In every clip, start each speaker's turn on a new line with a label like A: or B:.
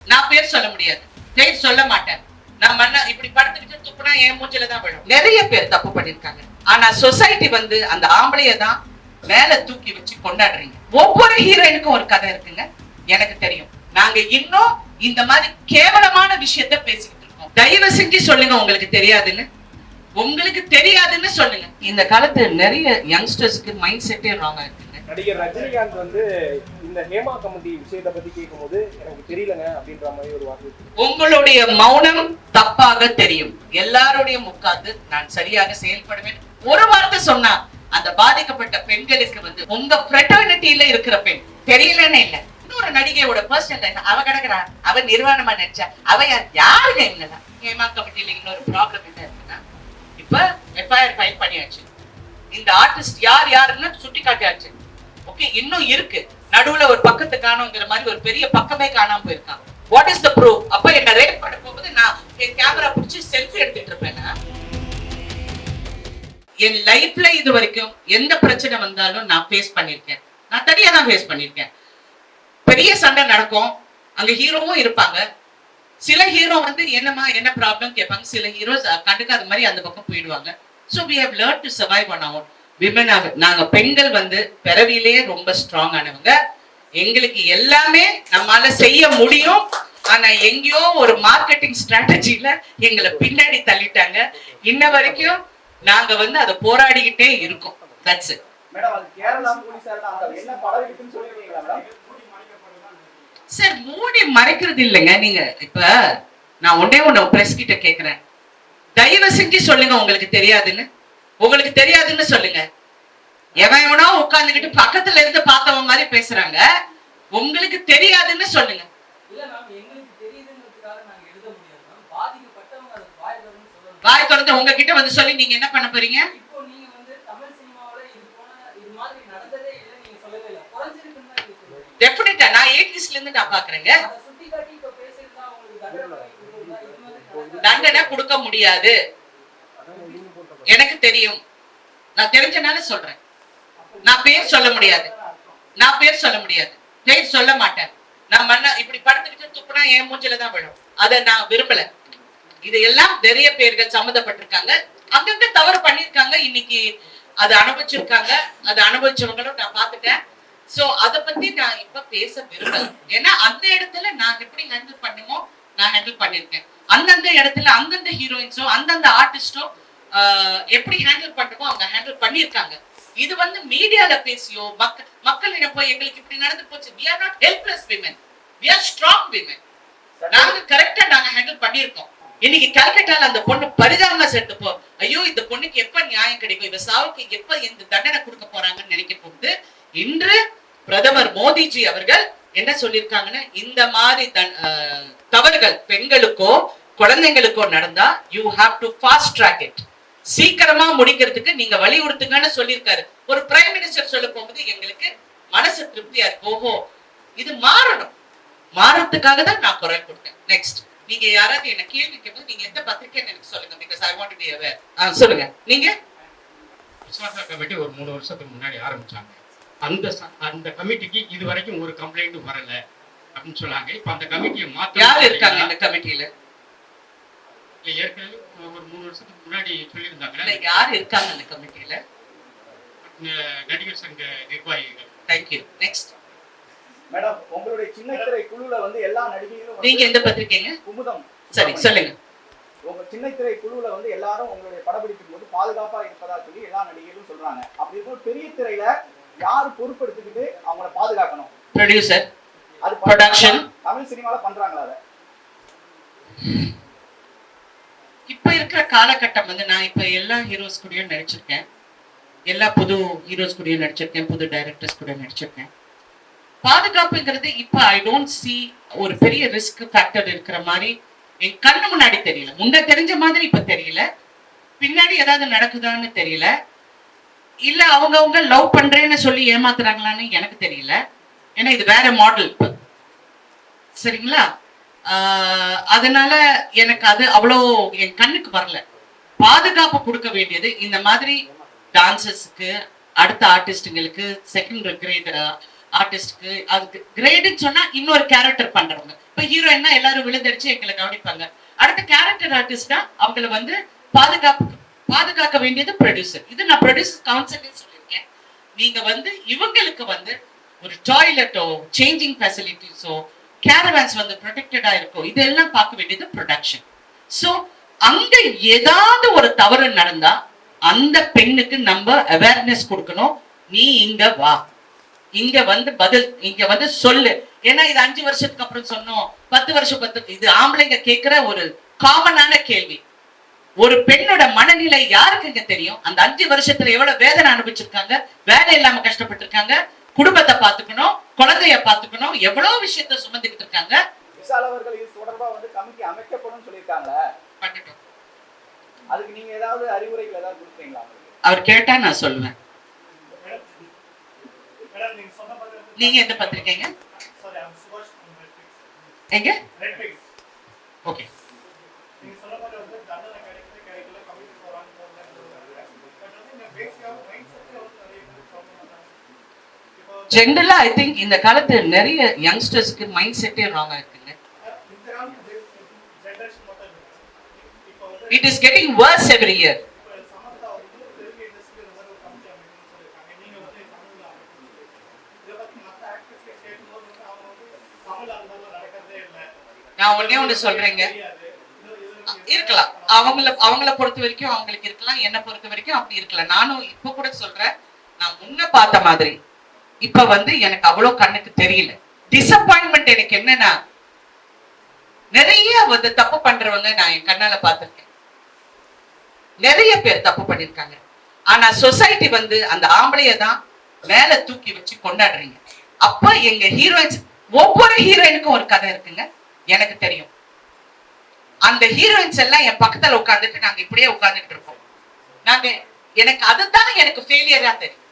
A: நான் பேர் சொல்ல முடியாது, பேர் சொல்ல மாட்டேன். நான் மண்ணா இப்படி படுத்துக்கிட்டு துப்புனா என் மூஞ்சில தான் விழும். நிறைய பேர் தப்பு பண்ணிருக்காங்க. ஆனா சொசைட்டி வந்து அந்த ஆம்பளைய தான் மேல தூக்கி வச்சு கொண்டாடுறீங்க. ஒவ்வொரு ஹீரோயினுக்கும் ஒரு கதை இருக்குங்க, எனக்கு தெரியும். நாங்க இன்னும் இந்த மாதிரி கேவலமான விஷயத்த பேசிக்கிட்டு இருக்கோம். தயவு செஞ்சு சொல்லுங்க உங்களுக்கு தெரியாதுன்னு. உங்களுக்கு தெரியாதுன்னு சொல்லுங்க. இந்த காலத்து நிறைய யங்ஸ்டர்ஸ்க்கு மைண்ட் செட்டே ராங்கா இருக்குங்க.
B: நடிகர் ரஜினிகாந்த் வந்து இந்த ஹேமா கமிட்டி விஷயத்தை பத்தி கேட்கும்போது எனக்கு தெரியலங்க அப்படின்ற மாதிரி ஒரு வார்த்தை.
A: உங்களுடைய மௌனம் தப்பாக தெரியும். எல்லாருடைய முக்காத்து நான் சரியாக செயல்படுவேன். ஒரு வார்த்தை சொன்னா அந்த பாதிக்கப்பட்ட பெண்களுக்கு வந்து உங்க ஃப்ரெட்டர்னிட்டியில இருக்கிற பெண் தெரியலன்னு இல்ல. இன்னொரு நடிகையோட பர்சனல் லைஃப் அவ கிடக்குறா, அவ நிர்வாணமா நடிச்சா, அவ யாருங்க இவங்கதான். ஹேமா கமிட்டியில இன்னொரு ப்ராப்ளம் என்ன இருக்குன்னா, இப்ப எஃப்ஐஆர் ஃபைல் பண்ணியாச்சு. இந்த ஆர்டிஸ்ட் யார் யாருன்னு சுட்டி காட்டியாச்சு. ஓகே, இன்னும் இருக்கு. நடுவுல ஒரு பக்கத்தை காணுங்கிற மாதிரி ஒரு பெரிய பக்கமே காணாம போயிருக்கான். What is the proof? அப்ப என்ன ரேப் பண்ண போகும்போது நான் என் கேமரா பிடிச்சி செல்ஃபி எடுத்துட்டு இருப்பேன். என் லைஃப்ல இது வரைக்கும் எந்த பிரச்சனை வந்தாலும் நான் ஃபேஸ் பண்ணிருக்கேன். நான் தனியா தான் ஃபேஸ் பண்ணிருக்கேன். பெரிய சண்டை நடக்கும், அங்க ஹீரோவும் இருப்பாங்க. சில ஹீரோ வந்து என்னமா என்ன ப்ராப்ளம் கேட்பாங்க, சில ஹீரோஸ் கண்டுக்காத மாதிரி அந்த பக்கம் போயிடுவாங்க. So we have learned to survive on our women. நாங்க பெண்கள் வந்து பிறவிலேயே ரொம்ப ஸ்ட்ராங் ஆனவங்க. எங்களுக்கு எல்லாமே நம்மால செய்ய முடியும். ஆனா எங்கேயோ ஒரு மார்க்கெட்டிங் ஸ்ட்ராட்டஜில எங்களை பின்னாடி தள்ளிட்டாங்க. இன்ன வரைக்கும் நாங்க வந்து அதை போராடிக்கிட்டே இருக்கோம். That's it.
B: மேடம், அது கேரளா போலீசார் தான் அந்த என்ன படம் இருக்குன்னு சொல்லிருக்கீங்களா மேடம்?
A: சார், மூடி மறைக்கிறது இல்லைங்க. நீங்க இப்ப நான் ஒன்னே பிரஸ் கிட்ட கேக்குறேன், தயவு செஞ்சு சொல்லுங்க உங்களுக்கு தெரியாதுன்னு. உங்களுக்கு தெரியாதுன்னு சொல்லுங்க. எவன் எவனோ உட்கார்ந்துகிட்டு பக்கத்துல இருந்து பார்த்தவன் மாதிரி பேசுறாங்க. உங்களுக்கு தெரியாதுன்னு சொல்லுங்க. வாய் திறந்து உங்ககிட்ட வந்து சொல்லி நீங்க என்ன பண்ண போறீங்க? டெஃபினட்டா நான் 80s இருந்து நான் பாக்குறேங்க. தண்டனை கொடுக்க முடியாது, எனக்கு தெரியும். நான் தெரிஞ்சனால சொல்றேன். நான் பேர் சொல்ல முடியாது, நான் பேர் சொல்ல முடியாது, பேர் சொல்ல மாட்டேன். நான் மண்ணா இப்படி படுத்துக்கிட்டு துப்புனா என் மூஞ்சில தான் விழும். அதை நான் விரும்பல. இதெல்லாம் நிறைய பேர்கள் சம்மந்தப்பட்டிருக்காங்க, அங்கங்க தவறு பண்ணிருக்காங்க. இன்னைக்கு அதை அனுபவிச்சிருக்காங்க. அதை அனுபவிச்சவங்களும் நான் பாத்துட்டேன். சோ அத பத்தி நான் இப்ப பேச விரும்பல. ஏன்னா அந்த இடத்துல நான் எப்படி ஹேண்டில் பண்ணுமோ நான் ஹேண்டில் பண்ணிருக்கேன். அந்தந்த இடத்துல அந்தந்த ஹீரோயின்ஸோ அந்தந்த ஆர்டிஸ்டோ எப்படி ஹேண்டில் பண்ணுமோ அவங்க ஹேண்டில் பண்ணிருக்காங்க. இது வந்து மீடியால பேசியோ மக்களிடம் போய் எங்களுக்கு இப்படி நடந்து போச்சு. we are not helpless women, we are strong women. நாங்க கரெக்டா நாங்க ஹேண்டில் பண்ணிருக்கோம். இன்னைக்கு கல்கட்டால அந்த பொண்ணு பரிதாபமா செத்து போ, ஐயோ இந்த பொண்ணுக்கு எப்ப நியாயம் கிடைக்கும், இவ சாவுக்கு எப்ப இந்த தண்டனை கொடுக்க போறாங்கன்னு நினைக்க போகுது. இன்று பிரதமர் மோடிஜி அவர்கள் என்ன சொல்லிருக்காங்கன்னா, இந்த மாதிரி தவறுகள் பெண்களுக்கோ குழந்தைங்களுக்கோ நடந்தா you have to fast track it, சீக்கிரமா முடிக்கிறதுக்கு நீங்க வலியுறுத்துங்கன்னு சொல்லியிருக்காரு. ஒரு பிரைம் மினிஸ்டர் சொல்ல போகும்போது எங்களுக்கு மனசு திருப்தியா இருக்கு. ஓஹோ, இது மாறணும். மாறதுக்காக தான் நான் குரல் கொடுத்தேன். நெக்ஸ்ட், நீங்க யாராவது என்ன கேள்வி கேட்போது நீங்க எந்த பத்திரிக்கைன்னு எனக்கு சொல்லுங்க. Because I want to be aware. சொல்லுங்க. நீங்க
C: விஸ்வாசா கமிட்டி ஒரு 3 வருஷத்துக்கு முன்னாடி ஆரம்பிச்சாங்க. அந்த கமிட்டிக்கு இது வரைக்கும் ஒரு கம்ப்ளைண்ட்டும் வரல அப்படின்னு சொன்னாங்க. இப்ப அந்த கமிட்டியை மாத்த
A: யார் இருக்காங்க அந்த கமிட்டியில?
C: ஏற்கனவே ஒரு 3 வருஷத்துக்கு முன்னாடி சொல்லியிருந்தாங்க.
A: யார் இருக்காங்க அந்த கமிட்டியில?
C: நடிகர் சங்க நிர்வாகிகள்.
A: தேங்க்யூ. நெக்ஸ்ட்
B: மேடம், உங்களுடைய சின்னத்திரை குழுல வந்து எல்லா நடிகைகளும்
A: நீங்க எந்த பத்திரிக்கைங்க?
B: குமுதம்.
A: சரி, சொல்லுங்க.
B: உங்க சின்னத்திரை குழுல வந்து எல்லாரும் உங்களுடைய படப்பிடிக்கும் போது பாதுகாப்பா இருப்பதா சொல்லி எல்லா நடிகைகளும் சொல்றாங்க. அப்படி இருக்கும் பெரிய திரையில யார் பொறுப்பெடுத்துக்கிட்டு அவங்கள பாதுகாக்கணும்?
A: ப்ரொடியூசர்,
B: அது
A: ப்ரொடக்ஷன்.
B: தமிழ் சினிமால பண்றாங்களா அதை?
A: இப்ப இருக்கிற காலகட்டம் வந்து நான் இப்ப எல்லா ஹீரோஸ் கூடயும் நடிச்சிருக்கேன், எல்லா புது ஹீரோஸ் கூடயும் நடிச்சிருக்கேன், புது டைரக்டர்ஸ் கூட நடிச்சிருக்கேன். பாதுகாப்புங்கிறது இப்ப ஐ டோன்ட் சி ஒரு பெரிய ரிஸ்க் ஃபேக்டர் இருக்கிற மாதிரி என் கண்ணு முன்னாடி தெரியல. முன்ன தெரிஞ்ச மாதிரி இப்ப தெரியல. பின்னாடி ஏதாவது நடக்குதான்னு தெரியல. இல்ல அவங்க லவ் பண்றேன்னு சொல்லி ஏமாத்துறாங்களான்னு எனக்கு தெரியல. ஏன்னா இது வேற மாடல் இப்ப, சரிங்களா? அதனால எனக்கு அது அவ்வளோ என் கண்ணுக்கு வரல. பாதுகாப்பு கொடுக்க வேண்டியது இந்த மாதிரி டான்சர்ஸ்க்கு, அடுத்த ஆர்டிஸ்டுங்களுக்கு, செகண்ட் கிரேட் ஆர்டிஸ்ட்க்கு. அதுக்கு கிரேடுன்னு சொன்னா இன்னொரு கேரக்டர் பண்றவங்க. இப்ப ஹீரோயின்னா எல்லாரும் விழுந்தடிச்சு எங்களை கவனிப்பாங்க. அடுத்த கேரக்டர் ஆர்டிஸ்டா அவங்கள வந்து பாதுகாக்க வேண்டியது ப்ரொடியூசர். இது நான் ப்ரொடியூசர் கவுன்சிலே சொல்லியிருக்கேன். நீங்க வந்து இவங்களுக்கு வந்து ஒரு டாய்லெட்டோ சேஞ்சிங் ஃபெசிலிட்டிஸோ கேரவான்ஸ் வந்து ப்ரொடெக்டடா இருக்கோ இதெல்லாம் பார்க்க வேண்டியது ப்ரொடக்ஷன். சோ அங்க ஏதாவது ஒரு தவறு நடந்தா அந்த பெண்ணுக்கு நம்ம அவேர்னஸ் கொடுக்கணும். நீ இங்க வா, இங்க வந்து பதில், இங்க வந்து சொல்லு. ஏன்னா இது 5 வருஷத்துக்கு அப்புறம் சொன்னோம், 10 வருஷம் இது ஆம்பளைங்க கேட்கிற ஒரு காமனான கேள்வி. ஒரு பெண்ணோட மனநிலை யாருக்குங்க தெரியும்? அந்த 5 வருஷத்துல எவ்வளவு வேதனை அனுபவிச்சிருக்காங்க, வேலை இல்லாம கஷ்டப்பட்டு இருக்காங்க, குடும்பத்தை பாத்துக்கணும், குழந்தைய பாத்துக்கணும், எவ்வளவு விஷயத்த சுமந்துக்கிட்டு இருக்காங்க.
B: விஷால் அவர்கள் இது தொடர்பா வந்து கமிட்டி அமைக்கப்படும் சொல்லியிருக்காங்க. அதுக்கு நீங்க ஏதாவது அறிவுரைகள் ஏதாவது கொடுத்தீங்களா?
A: அவர் கேட்டா நான் சொல்லுவேன். நீங்க எந்த பத்திரிக்கைங்க? எங்க? ஓகே. ஜெனரலா ஐ திங்க் இந்த காலத்து நிறைய யங்ஸ்டர்ஸ்க்கு மைண்ட் செட்டே ராங்கா இருக்குங்க. It is getting worse every year. நான் ஒண்ணே சொல்றேங்க, இருக்கலாம். அவங்கள பொறுத்த வரைக்கும் அவங்களுக்கு இருக்கலாம், என்ன பொறுத்த வரைக்கும் அப்படி இருக்கலாம். நானும் இப்ப கூட சொல்றேன், நான் முன்ன பார்த்த மாதிரி இப்ப வந்து எனக்கு அவ்வளவு கண்ணுக்கு தெரியல. டிசப்பாயின்மெண்ட் எனக்கு என்னன்னா, நிறைய வந்து தப்பு பண்றவங்க நான் என் கண்ணால பார்த்திருக்கேன். நிறைய பேர் தப்பு பண்ணிருக்காங்க. ஆனா சொசைட்டி வந்து அந்த ஆம்பளைய தான் மேல தூக்கி வச்சு கொண்டாடுறீங்க. அப்ப எங்க ஹீரோயின்ஸ், ஒவ்வொரு ஹீரோயினுக்கும் ஒரு கதை இருக்குங்க, எனக்கு தெரியும். அந்த ஹீரோயின்ஸ் எல்லாம் என் பக்கத்துல உட்கார்ந்துட்டு நாங்க இப்படியே உட்கார்ந்துட்டு இருப்போம். எனக்கு அதுதான் எனக்கு ஃபெயிலியரா தெரியும்.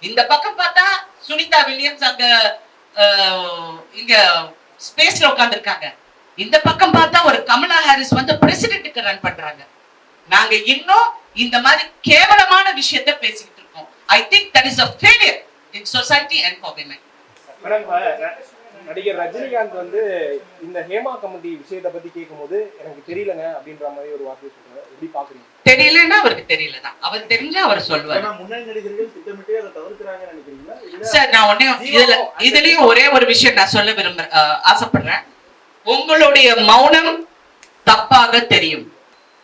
A: இந்த பக்கம் பார்த்தா சுனிதா வில்லியம்ஸ் அங்க இங்க ஸ்பேஸ்ல உட்கார்ந்துருக்காங்க. இந்த பக்கம் பார்த்தா ஒரு கமலா ஹாரிஸ் வந்து பிரசிடென்ட்க்கு ரன் பண்றாங்க. நாங்க இன்னும் இந்த மாதிரி கேவலமான விஷயத்தை பேசிக்கிட்டு இருக்கோம். I think that is a failure in society and for women.
D: நடிகர் ரஜினிகாந்த் வந்து இந்த ஹேமா கமிட்டி விஷயத்தை பத்தி கேட்கும்போது எனக்கு தெரியலங்க அப்படின்ற மாதிரி ஒரு வார்த்தை சொல்றாரு. எப்படி பாக்குறீங்க?
A: தெரியலன்னா அவருக்கு தெரியலதான், அவர் தெரிஞ்சா அவர் சொல்லுவார்.
B: முன்னாடி நடிகர்கள் திட்டமிட்டே அதை தவிர்க்கிறாங்கன்னு நினைக்கிறீங்களா?
A: சார், நான் ஒண்ணே இதுலயும் ஒரே ஒரு விஷயம் நான் சொல்ல ஆசைப்படுறேன். உங்களுடைய மௌனம் தப்பாக தெரியும்.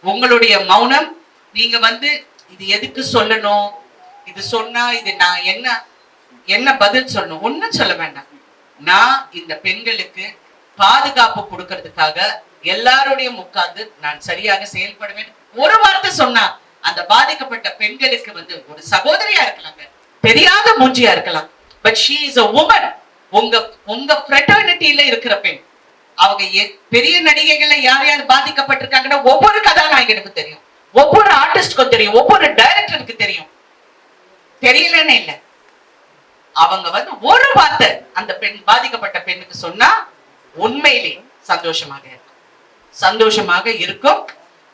A: உங்களுடைய மௌனம், நீங்க வந்து இது எதுக்கு சொல்லணும், இது சொன்னா இது நான் என்ன பதில் சொல்லணும், ஒன்னும் சொல்ல வேண்டாம். நான் இந்த பெண்களுக்கு பாதுகாப்பு கொடுக்கறதுக்காக எல்லாருடைய உட்கார்ந்து நான் சரியாக செயல்படுவேன். ஒரு வார்த்தை சொன்னா அந்த பாதிக்கப்பட்ட பெண்களுக்கு வந்து ஒரு சகோதரியா இருக்கலாங்க, தெரியாத மூஞ்சியா இருக்கலாம், but she is a woman. உங்க ஃப்ரெட்டர்னிட்டியில இருக்கிற பெண். அவங்க பெரிய நடிகைகள்ல யார் யார் பாதிக்கப்பட்டிருக்காங்கன்னா ஒவ்வொரு கதாநாயகனுக்கு தெரியும், ஒவ்வொரு ஆர்டிஸ்டுக்கும் தெரியும், ஒவ்வொரு டைரக்டருக்கு தெரியும். தெரியலன்னு இல்ல, அவங்க வந்து ஒரு வார்த்தை அந்த பெண் பாதிக்கப்பட்ட பெண்ணுக்கு சொன்னா உண்மையிலே சந்தோஷமாக இருக்கும்.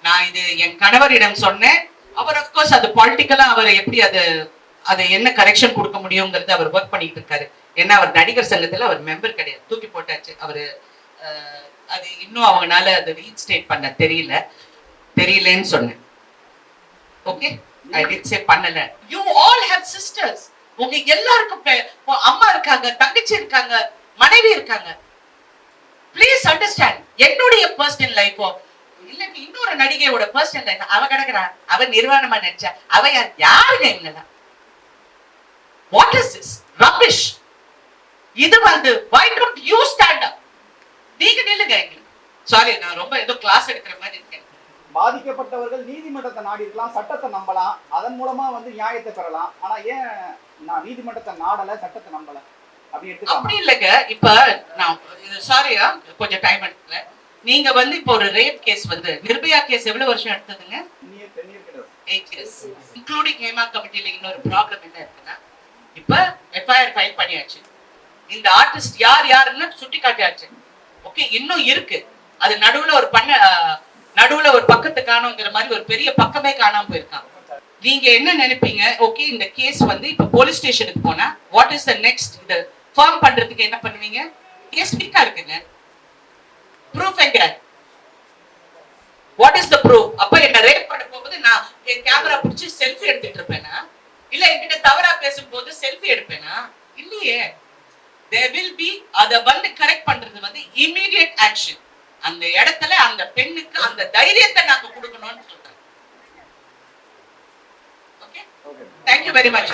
A: நான் இது என் கணவரிடம் சொன்னேன். அவர் அப்கோர்ஸ் அது பாலிட்டிக்கலா அவர் எப்படி அது என்ன கரெக்ஷன் கொடுக்க முடியுங்கிறது அவர் ஒர்க் பண்ணிட்டு இருக்காரு. ஏன்னா அவர் நடிகர் சங்கத்துல அவர் மெம்பர் கிடையாது, தூக்கி போட்டாச்சு. அவரு அது இன்னும் அவங்கனால அது ரீஸ்டேட் பண்ண தெரியலன்னு சொன்னேன். ஓகே, ஐ டிட் சே பண்ணல. You all have sisters. உங்க எல்லாருக்கும் அம்மா இருக்காங்க, தங்கச்சி இருக்காங்க, மனைவி இருக்காங்க. Please understand. என்னுடைய பர்சனல் லைஃபோ இல்ல இன்னொரு நடிகையோட பர்சனல் லைஃப், அவ கிடக்குறா, அவ நிர்வாணமா நடிச்சா, அவ யாருங்க இவங்க? What is this rubbish? இது வந்து why don't you stand up? நீங்க நில்லுங்க. சாரி, நான் ரொம்ப ஏதோ கிளாஸ் எடுக்கிற மாதிரி இருக்கேன்.
B: பாதிக்கப்பட்டவர்கள் நீதிமன்றத்தை நாடி இருக்கலாம், சட்டத்தை நம்பலாம், அதன் மூலமா வந்து நியாயத்தை பெறலாம். ஆனா ஏன் நான் நீதிமன்றத்தை நாடல, சட்டத்தை நம்பல
A: அப்படி இல்லைங்க. இப்ப நான் சாரியா கொஞ்சம் டைம் எடுக்கல. நீங்க வந்து இப்ப ஒரு ரேப் கேஸ் வந்து நிர்பயா கேஸ் எவ்வளவு வருஷம் எடுத்ததுங்க? 8 years. இன்க்ளூடிங் ஹேமா கமிட்டில இன்னொரு ப்ராப்ளம் என்ன இருக்குன்னா, இப்ப எஃப்ஐஆர் ஃபைல் பண்ணியாச்சு. இந்த ஆர்டிஸ்ட் யாருன்னு சுட்டி காட்டியாச்சு. ஓகே, இன்னும் இருக்கு. அது நடுவுல ஒரு பக்கத்தை காணோங்கிற மாதிரி ஒரு பெரிய பக்கமே காணாம போயிருக்காங்க. நீங்க என்ன நினைப்பீங்க? ஓகே, இந்த கேஸ் வந்து இப்ப போலீஸ் ஸ்டேஷனுக்கு போனா வாட் இஸ் த நெக்ஸ்ட்? இத ஃபார்ம் பண்றதுக்கு என்ன பண்ணுவீங்க? கேஸ் வீக்கா இருக்குங்க. எங்க? What is the proof? அப்ப என்ன ரேப் பண்ண போகும்போது நான் என் கேமரா பிடிச்சி செல்ஃபி எடுத்துட்டு இருப்பேனா? இல்ல என்கிட்ட தவறா பேசும்போது செல்ஃபி எடுப்பேனா? இல்லையே. there will be அத வந்து கரெக்ட் பண்றது வந்து immediate action. அந்த இடத்துல அந்த பெண்ணுக்கு அந்த தைரியத்தை நாங்க கொடுக்கணும்னு சொல்றேன். Okay, thank you very much.